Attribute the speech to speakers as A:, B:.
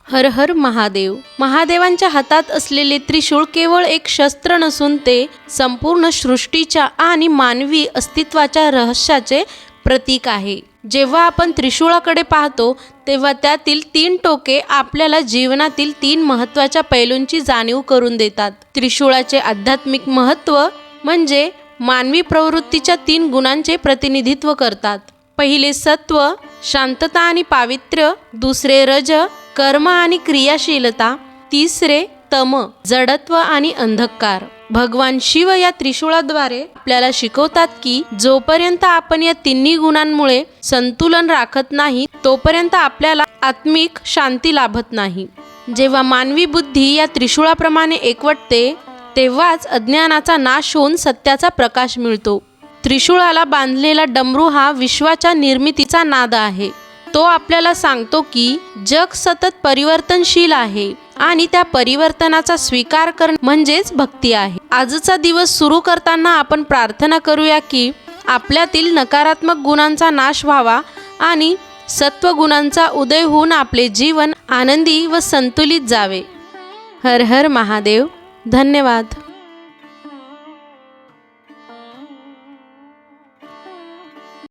A: हर हर महादेव. महादेवांच्या हातात असलेले त्रिशूळ केवळ एक शस्त्र नसून ते संपूर्ण सृष्टीच्या आणि मानवी अस्तित्वाच्या रहस्याचे प्रतीक आहे. जेव्हा आपण त्रिशूळाकडे पाहतो तेव्हा त्यातील 3 टोके आपल्याला जीवनातील 3 महत्त्वाच्या पैलूंची जाणीव करून देतात. त्रिशूळाचे आध्यात्मिक महत्त्व म्हणजे मानवी प्रवृत्तीच्या 3 गुणांचे प्रतिनिधित्व करतात. पहिले सत्व, शांतता आणि पावित्र्य. दुसरे रज, कर्म आणि क्रियाशीलता. तिसरे तम, जडत्व आणि अंधकार. भगवान शिव या त्रिशूळाद्वारे आपल्याला शिकवतात की जोपर्यंत आपण या 3 गुणांमुळे संतुलन राखत नाही तोपर्यंत आपल्याला आत्मिक शांती लाभत नाही. जेव्हा मानवी बुद्धी या त्रिशूळाप्रमाणे एकवटते तेव्हाच अज्ञानाचा नाश होऊन सत्याचा प्रकाश मिळतो. त्रिशूळाला बांधलेला डमरू हा विश्वाच्या निर्मितीचा नाद आहे. तो आपल्याला सांगतो की जग सतत परिवर्तनशील आहे आणि त्या परिवर्तनाचा स्वीकार करणे म्हणजेच भक्ती आहे. आजचा दिवस सुरू करताना आपण प्रार्थना करूया की आपल्यातील नकारात्मक गुणांचा नाश व्हावा आणि सत्वगुणांचा उदय होऊन आपले जीवन आनंदी व संतुलित जावे. हर हर महादेव. धन्यवाद.